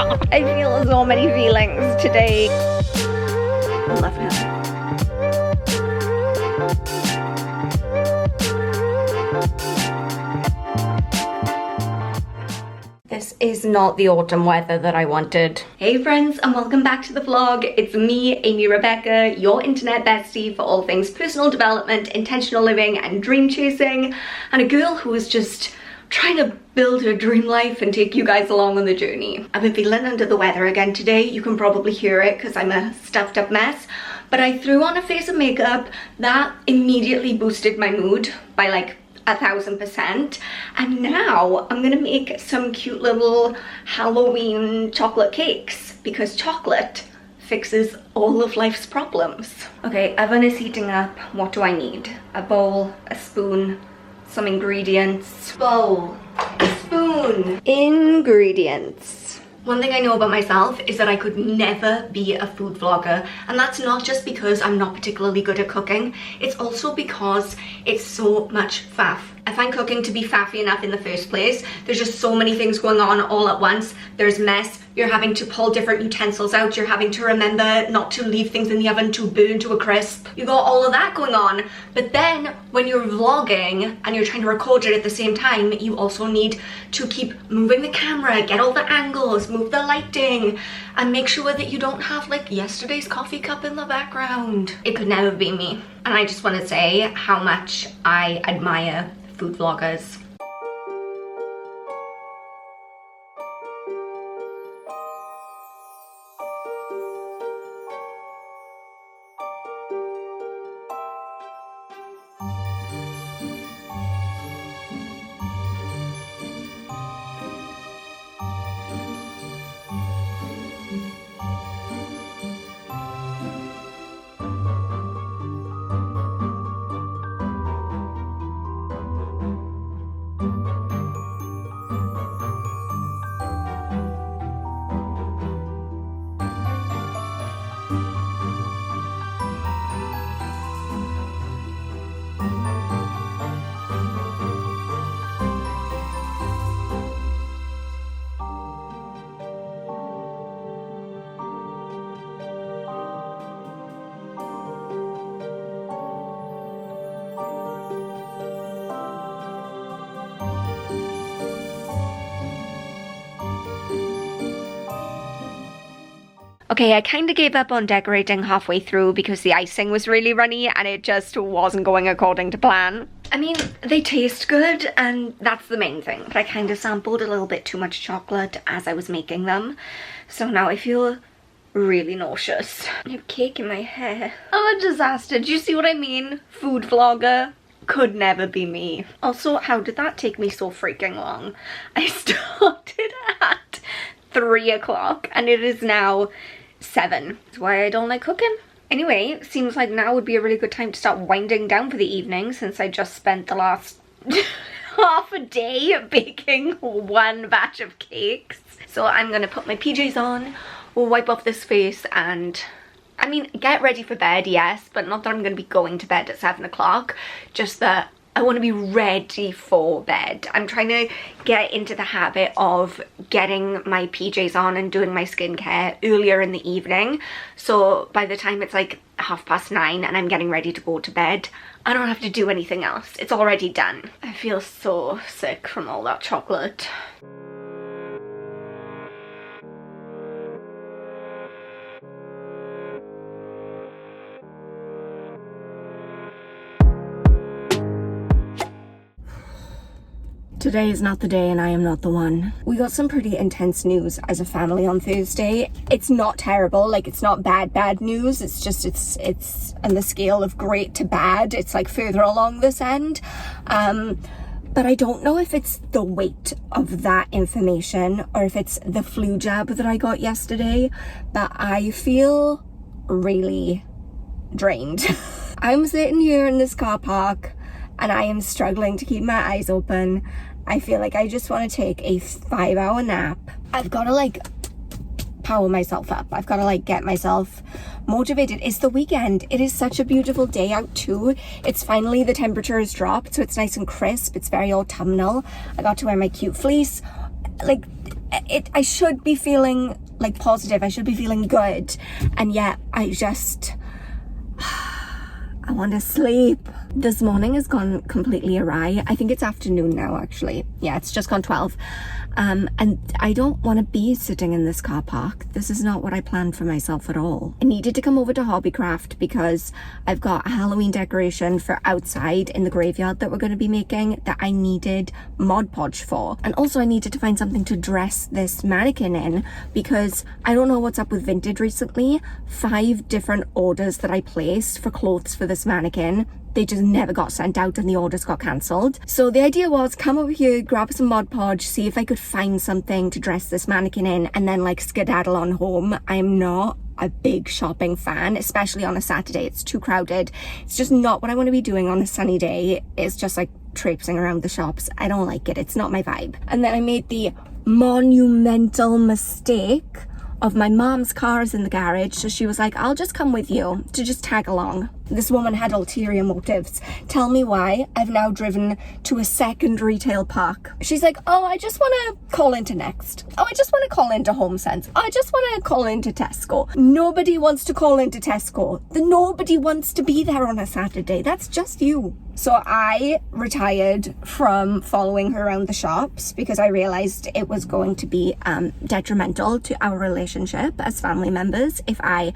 I feel so many feelings today. I love him. This is not the autumn weather that I wanted. Hey friends, and welcome back to the vlog. It's me, Amy Rebecca, your internet bestie for all things personal development, intentional living and dream chasing, and a girl who is just trying to build her dream life and take you guys along on the journey. I've been feeling under the weather again today. You can probably hear it because I'm a stuffed up mess, but I threw on a face of makeup that immediately boosted my mood by like 1000%, and now I'm gonna make some cute little Halloween chocolate cakes because chocolate fixes all of life's problems. Okay, oven is heating up. What do I need? A bowl, a spoon, some ingredients. Bowl, spoon, ingredients. One thing I know about myself is that I could never be a food vlogger, and that's not just because I'm not particularly good at cooking, it's also because it's so much faff. I find cooking to be faffy enough in the first place. There's just so many things going on all at once. There's mess, you're having to pull different utensils out, you're having to remember not to leave things in the oven to burn to a crisp. You got all of that going on, but then when you're vlogging and you're trying to record it at the same time, you also need to keep moving the camera, get all the angles, move the lighting, and make sure that you don't have like yesterday's coffee cup in the background. It could never be me. And I just want to say how much I admire food vloggers. Okay, I kind of gave up on decorating halfway through because the icing was really runny and it just wasn't going according to plan. I mean, they taste good and that's the main thing, but I kind of sampled a little bit too much chocolate as I was making them. So now I feel really nauseous. I have cake in my hair. I'm a disaster. Do you see what I mean? Food vlogger could never be me. Also, how did that take me so freaking long? I started at 3 o'clock and it is now 7. That's why I don't like cooking. Anyway, seems like now would be a really good time to start winding down for the evening since I just spent the last half a day baking one batch of cakes. So I'm gonna put my PJs on, wipe off this face and, I mean, get ready for bed, yes, but not that I'm gonna be going to bed at 7 o'clock, just that I want to be ready for bed. I'm trying to get into the habit of getting my PJs on and doing my skincare earlier in the evening. So by the time it's like 9:30 and I'm getting ready to go to bed, I don't have to do anything else. It's already done. I feel so sick from all that chocolate. Today is not the day and I am not the one. We got some pretty intense news as a family on Thursday. It's not terrible, like it's not bad news. It's just, it's on the scale of great to bad. It's like further along this end. But I don't know if it's the weight of that information or if it's the flu jab that I got yesterday, but I feel really drained. I'm sitting here in this car park and I am struggling to keep my eyes open. I feel like I just want to take a 5-hour nap. I've got to like power myself up. I've got to like get myself motivated. It's the weekend. It is such a beautiful day out too. It's finally, the temperature has dropped, so it's nice and crisp. It's very autumnal. I got to wear my cute fleece. Like, I should be feeling like positive. I should be feeling good. And yet I want to sleep. This morning has gone completely awry. I think it's afternoon now, actually. Yeah, it's just gone 12. And I don't want to be sitting in this car park. This is not what I planned for myself at all. I needed to come over to Hobbycraft because I've got a Halloween decoration for outside in the graveyard that we're going to be making that I needed Mod Podge for. And also I needed to find something to dress this mannequin in because I don't know what's up with Vinted recently. 5 different orders that I placed for clothes for this mannequin, they just never got sent out and the orders got cancelled. So the idea was come over here, grab some Mod Podge, see if I could find something to dress this mannequin in, and then like skedaddle on home. I'm not a big shopping fan, especially on a Saturday. It's too crowded. It's just not what I want to be doing on a sunny day. It's just like traipsing around the shops. I don't like it. It's not my vibe. And then I made the monumental mistake of my mom's car is in the garage, so she was like, I'll just come with you to just tag along. This woman had ulterior motives. Tell me why. I've now driven to a second retail park. She's like, oh, I just want to call into Next. Oh, I just want to call into HomeSense. Oh, I just want to call into Tesco. Nobody wants to call into Tesco. Nobody wants to be there on a Saturday. That's just you. So I retired from following her around the shops because I realized it was going to be detrimental to our relationship as family members if I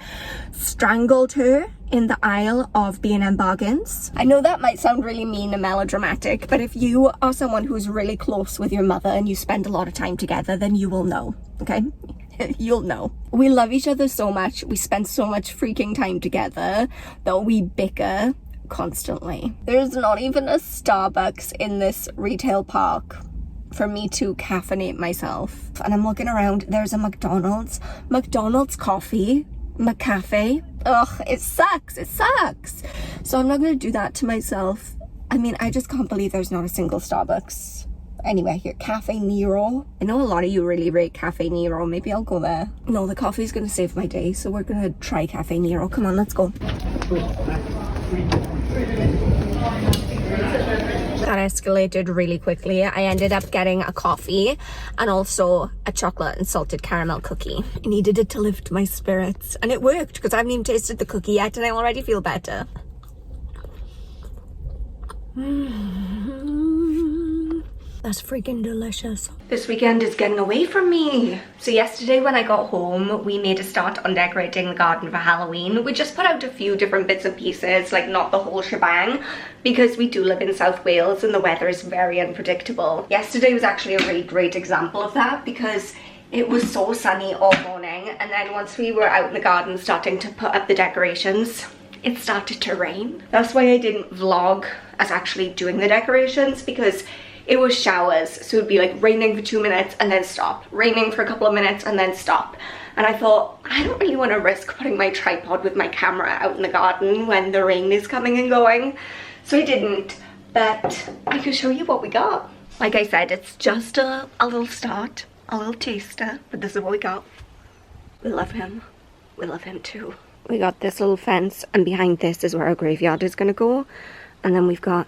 strangled her in the aisle of B&M Bargains. I know that might sound really mean and melodramatic, but if you are someone who's really close with your mother and you spend a lot of time together, then you will know, okay? You'll know. We love each other so much. We spend so much freaking time together that we bicker constantly. There's not even a Starbucks in this retail park for me to caffeinate myself. And I'm looking around, there's a McDonald's coffee, McCafe. Ugh, it sucks. So I'm not gonna do that to myself. I mean, I just can't believe there's not a single Starbucks anywhere here. Cafe Nero. I know a lot of you really rate Cafe Nero. Maybe I'll go there. No, the coffee's gonna save my day, so we're gonna try Cafe Nero. Come on, let's go. That escalated really quickly. I ended up getting a coffee and also a chocolate and salted caramel cookie. I needed it to lift my spirits, and it worked because I haven't even tasted the cookie yet and I already feel better. That's freaking delicious. This weekend is getting away from me. So yesterday when I got home, we made a start on decorating the garden for Halloween. We just put out a few different bits and pieces, like not the whole shebang, because we do live in South Wales and the weather is very unpredictable. Yesterday was actually a really great example of that because it was so sunny all morning, and then once we were out in the garden starting to put up the decorations, it started to rain. That's why I didn't vlog as actually doing the decorations, because it was showers, so it'd be like raining for 2 minutes and then stop, raining for a couple of minutes and then stop. And I thought, I don't really want to risk putting my tripod with my camera out in the garden when the rain is coming and going, so I didn't. But I can show you what we got. Like I said, it's just a little start, a little taster, but this is what we got. We love him. We love him too. We got this little fence, and behind this is where our graveyard is gonna go. And then we've got,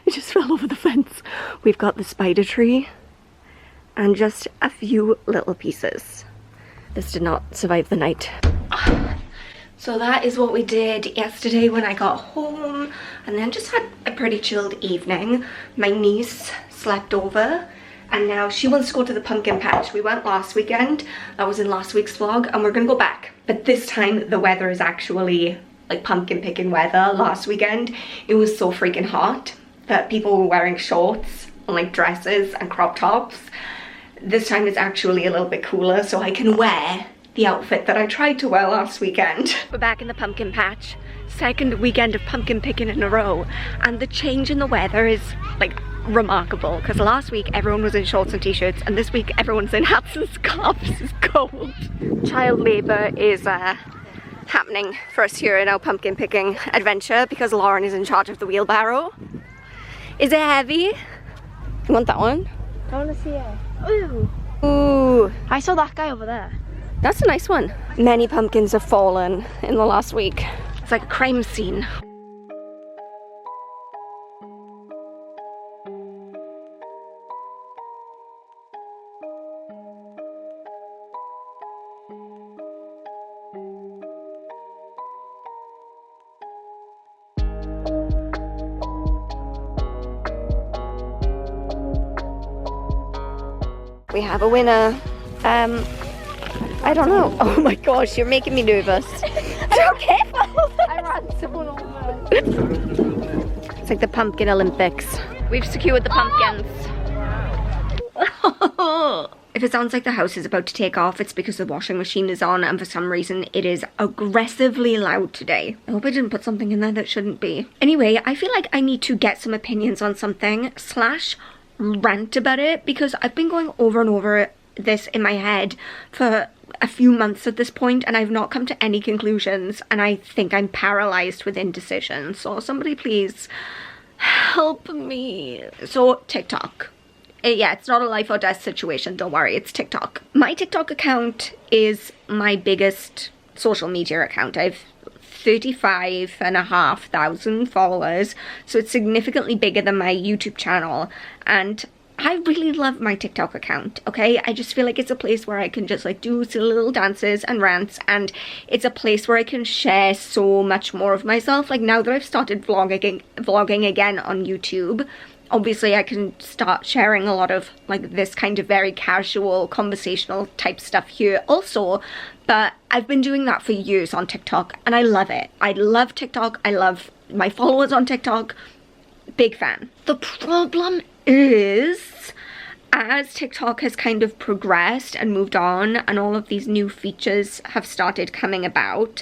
it just fell over the fence. We've got the spider tree and just a few little pieces. This did not survive the night. So that is what we did yesterday when I got home, and then just had a pretty chilled evening. My niece slept over and now she wants to go to the pumpkin patch. We went last weekend, that was in last week's vlog, and we're gonna go back. But this time the weather is actually like pumpkin picking weather. Last weekend it was so freaking hot that people were wearing shorts and like dresses and crop tops. This time it's actually a little bit cooler, so I can wear the outfit that I tried to wear last weekend. We're back in the pumpkin patch, second weekend of pumpkin picking in a row, and the change in the weather is like remarkable, because last week everyone was in shorts and t-shirts, and this week everyone's in hats and scarves. It's cold. Child labour is happening for us here in our pumpkin picking adventure because Lauren is in charge of the wheelbarrow. Is it heavy? You want that one? I want to see it. Ooh. Ooh. I saw that guy over there. That's a nice one. Many pumpkins have fallen in the last week. It's like a crime scene. We have a winner. I don't know. Oh my gosh, you're making me nervous. So careful. I ran someone over. It's like the pumpkin Olympics. We've secured the pumpkins. If it sounds like the house is about to take off, it's because the washing machine is on and for some reason it is aggressively loud today. I hope I didn't put something in there that shouldn't be. Anyway, I feel like I need to get some opinions on something / rant about it because I've been going over and over this in my head for a few months at this point and I've not come to any conclusions and I think I'm paralyzed with indecision. So somebody please help me. So TikTok. Yeah, it's not a life or death situation, don't worry, it's TikTok. My TikTok account is my biggest social media account. I've 35,500 followers, so it's significantly bigger than my YouTube channel, and I really love my TikTok account, okay? I just feel like it's a place where I can just like do silly little dances and rants, and it's a place where I can share so much more of myself. Like now that I've started vlogging again on YouTube, obviously I can start sharing a lot of like this kind of very casual conversational type stuff here also, but I've been doing that for years on TikTok and I love it. I love TikTok. I love my followers on TikTok. Big fan. The problem is, as TikTok has kind of progressed and moved on and all of these new features have started coming about,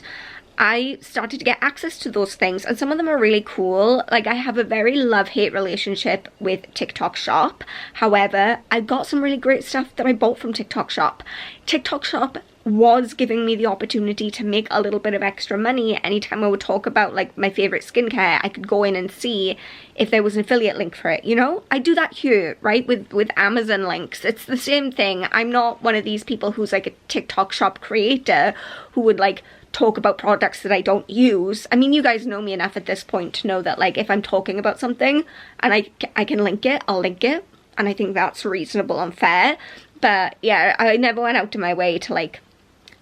I started to get access to those things and some of them are really cool. Like I have a very love-hate relationship with TikTok Shop. However, I got some really great stuff that I bought from TikTok Shop. TikTok Shop was giving me the opportunity to make a little bit of extra money. Anytime I would talk about like my favorite skincare, I could go in and see if there was an affiliate link for it, you know? I do that here, right? With Amazon links. It's the same thing. I'm not one of these people who's like a TikTok Shop creator who would like talk about products that I don't use. I mean, you guys know me enough at this point to know that like if I'm talking about something and I can link it, I'll link it. And I think that's reasonable and fair. But yeah, I never went out to my way to like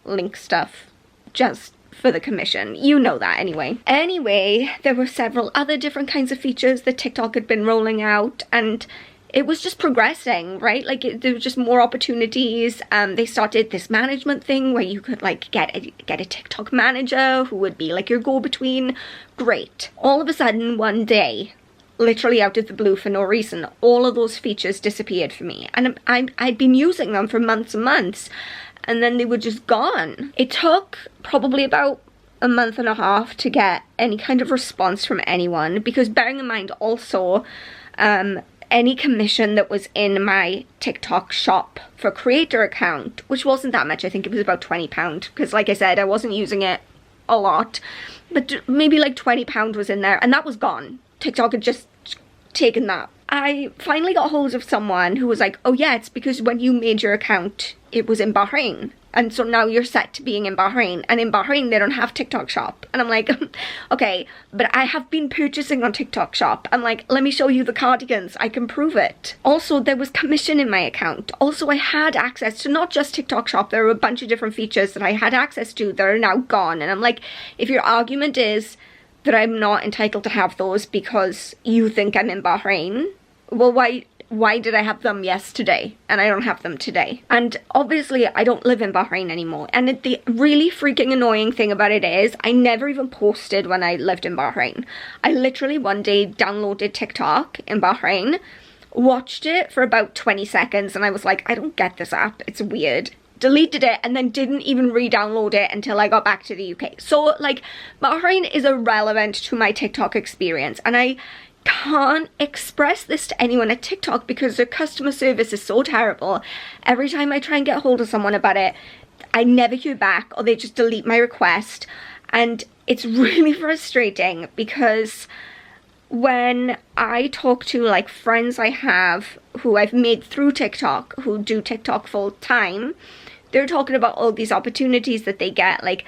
link stuff just for the commission. You know that anyway. Anyway, there were several other different kinds of features that TikTok had been rolling out and it was just progressing, right? Like there were just more opportunities. They started this management thing where you could like get a TikTok manager who would be like your go-between. Great. All of a sudden one day, literally out of the blue for no reason, all of those features disappeared for me. And I'd been using them for months and months and then they were just gone. It took probably about a month and a half to get any kind of response from anyone because bearing in mind also, any commission that was in my TikTok Shop for creator account, which wasn't that much, I think it was about £20, because like I said, I wasn't using it a lot, but maybe like £20 was in there, and that was gone. TikTok had just taken that. I finally got hold of someone who was like, oh yeah, it's because when you made your account, it was in Bahrain. And so now you're set to being in Bahrain. And in Bahrain, they don't have TikTok Shop. And I'm like, okay, but I have been purchasing on TikTok Shop. I'm like, let me show you the cardigans. I can prove it. Also, there was commission in my account. Also, I had access to not just TikTok Shop. There were a bunch of different features that I had access to that are now gone. And I'm like, if your argument is that I'm not entitled to have those because you think I'm in Bahrain, well, why did I have them yesterday and I don't have them today? And obviously I don't live in Bahrain anymore. And the really freaking annoying thing about it is I never even posted when I lived in Bahrain. I literally one day downloaded TikTok in Bahrain, watched it for about 20 seconds and I was like, I don't get this app, it's weird. Deleted it and then didn't even re-download it until I got back to the UK. So like Bahrain is irrelevant to my TikTok experience and I can't express this to anyone at TikTok because their customer service is so terrible. Every time I try and get hold of someone about it, I never hear back or they just delete my request. And it's really frustrating because when I talk to like friends I have who I've made through TikTok, who do TikTok full time, they're talking about all these opportunities that they get like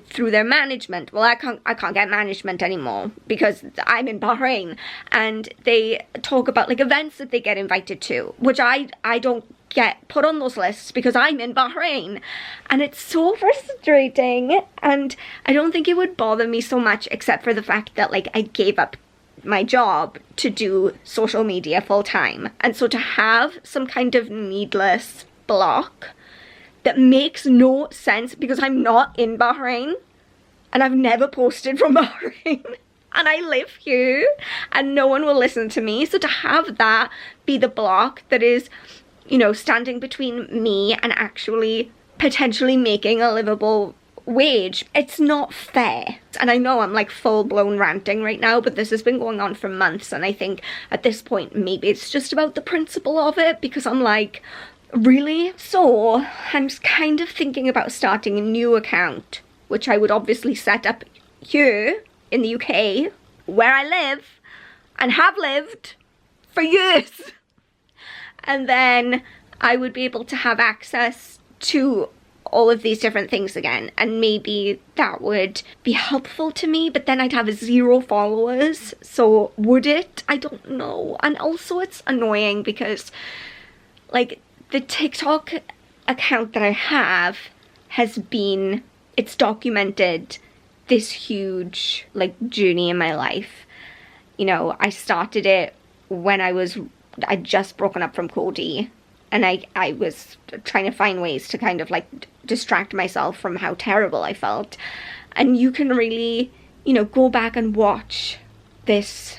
through their management. Well, I can't get management anymore because I'm in Bahrain. And they talk about like events that they get invited to, which I don't get put on those lists because I'm in Bahrain. And it's so frustrating. And I don't think it would bother me so much except for the fact that like I gave up my job to do social media full time. And so to have some kind of needless block that makes no sense because I'm not in Bahrain and I've never posted from Bahrain and I live here and no one will listen to me. So to have that be the block that is, you know, standing between me and actually potentially making a livable wage, it's not fair. And I know I'm like full-blown ranting right now, but this has been going on for months, and I think at this point maybe it's just about the principle of it, because I'm like, really? So I'm just kind of thinking about starting a new account, which I would obviously set up here in the UK, where I live and have lived for years. And then I would be able to have access to all of these different things again, and maybe that would be helpful to me, but then I'd have 0 followers. So would it? I don't know. And also it's annoying because like the TikTok account that I have has been, it's documented this huge like journey in my life. You know, I started it when I'd just broken up from Cody, and I was trying to find ways to kind of like distract myself from how terrible I felt. And you can really, you know, go back and watch this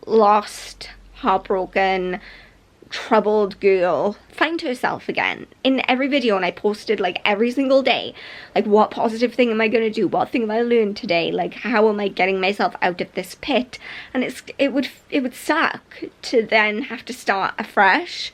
lost, heartbroken, troubled girl find herself again in every video. And I posted like every single day, like, what positive thing am I going to do? What thing have I learned today? Like, how am I getting myself out of this pit? And it would suck to then have to start afresh.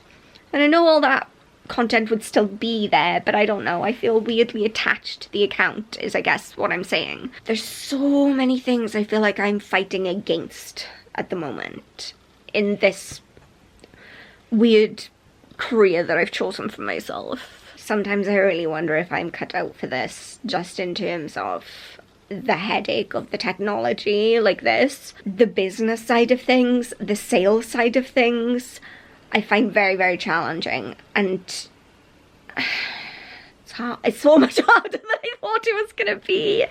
And I know all that content would still be there, but I don't know. I feel weirdly attached to the account, is I guess what I'm saying. There's so many things I feel like I'm fighting against at the moment in this weird career that I've chosen for myself. Sometimes I really wonder if I'm cut out for this, just in terms of the headache of the technology like this, the business side of things, the sales side of things. I find very, very challenging, and it's hard. It's so much harder than I thought it was gonna be.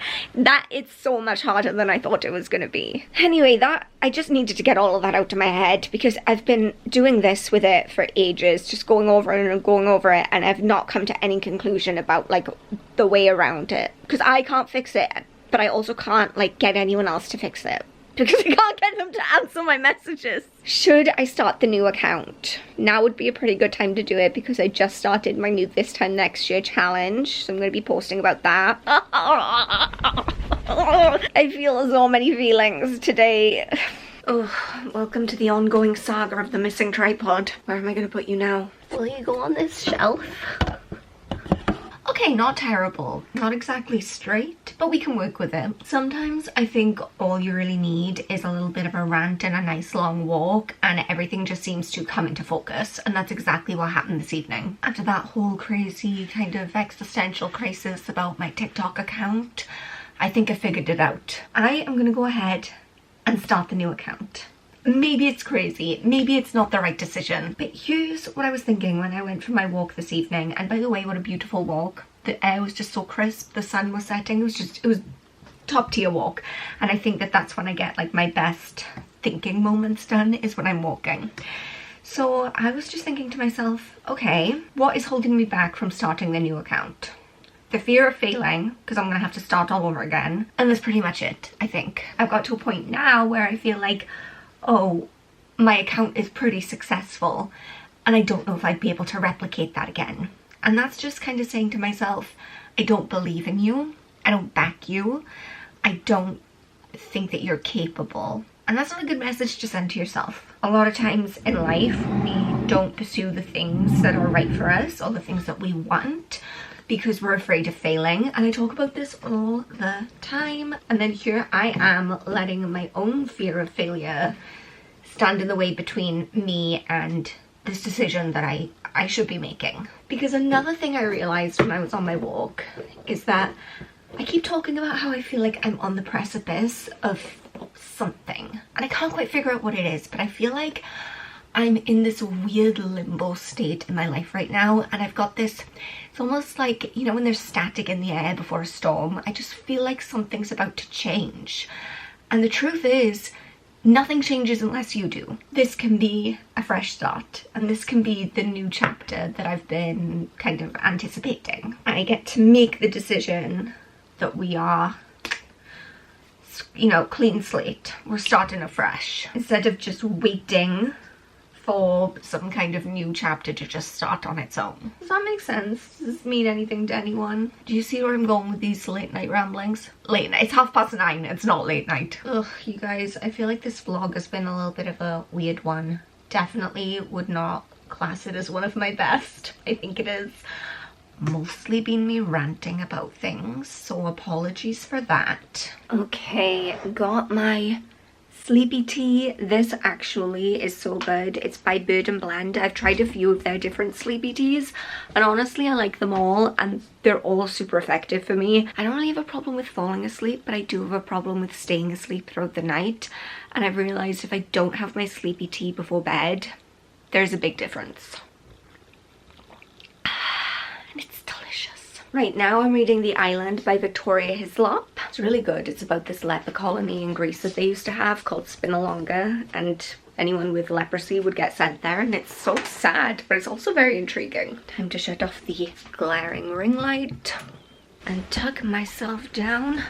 It's so much harder than I thought it was gonna be. Anyway, I just needed to get all of that out of my head, because I've been doing this with it for ages, just going over it and going over it, and I've not come to any conclusion about like the way around it, because I can't fix it, but I also can't like get anyone else to fix it, because I can't get them to answer my messages. Should I start the new account? Now would be a pretty good time to do it, because I just started my new This Time Next Year challenge, so I'm going to be posting about that. I feel so many feelings today. Oh, welcome to the ongoing saga of the missing tripod. Where am I going to put you now? Will you go on this shelf? Okay, not terrible. Not exactly straight, but we can work with it. Sometimes I think all you really need is a little bit of a rant and a nice long walk, and everything just seems to come into focus. And that's exactly what happened this evening. After that whole crazy kind of existential crisis about my TikTok account, I think I figured it out. I am gonna go ahead and start the new account. Maybe it's crazy, maybe it's not the right decision, but here's what I was thinking when I went for my walk this evening. And by the way, what a beautiful walk. The air was just so crisp, the sun was setting, it was top tier walk. And I think that that's when I get like my best thinking moments done, is when I'm walking. So I was just thinking to myself, okay, what is holding me back from starting the new account? The fear of failing, because I'm gonna have to start all over again, and that's pretty much it. I think I've got to a point now where I feel like, oh, my account is pretty successful and I don't know if I'd be able to replicate that again. And that's just kind of saying to myself, I don't believe in you, I don't back you, I don't think that you're capable. And that's not a good message to send to yourself. A lot of times in life, we don't pursue the things that are right for us or the things that we want because we're afraid of failing. And I talk about this all the time. And then here I am letting my own fear of failure stand in the way between me and this decision that I should be making. Because another thing I realized when I was on my walk is that I keep talking about how I feel like I'm on the precipice of something. And I can't quite figure out what it is, but I feel like I'm in this weird limbo state in my life right now. And I've got this, it's almost like, you know, when there's static in the air before a storm, I just feel like something's about to change. And the truth is, Nothing changes unless you do. This can be a fresh start, and this can be the new chapter that I've been kind of anticipating. I get to make the decision that we are, you know, clean slate. We're starting afresh instead of just waiting for some kind of new chapter to just start on its own. Does that make sense? Does this mean anything to anyone? Do you see where I'm going with these late night ramblings? Late night, it's 9:30, it's not late night. Ugh, you guys, I feel like this vlog has been a little bit of a weird one. Definitely would not class it as one of my best. I think it has mostly been me ranting about things, so apologies for that. Okay, got my sleepy tea. This actually is so good. It's by Bird and Blend. I've tried a few of their different sleepy teas, and honestly I like them all, and they're all super effective for me. I don't really have a problem with falling asleep, but I do have a problem with staying asleep throughout the night, and I've realized if I don't have my sleepy tea before bed, there's a big difference. And it's delicious. Right now I'm reading The Island by Victoria Hislop. It's really good. It's about this leper colony in Greece that they used to have called Spinalonga, and anyone with leprosy would get sent there, and it's so sad, but it's also very intriguing. Time to shut off the glaring ring light and tuck myself down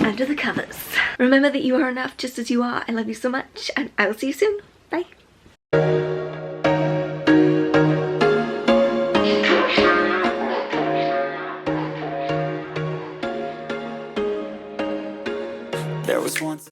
under the covers. Remember that you are enough just as you are. I love you so much, and I will see you soon. Bye.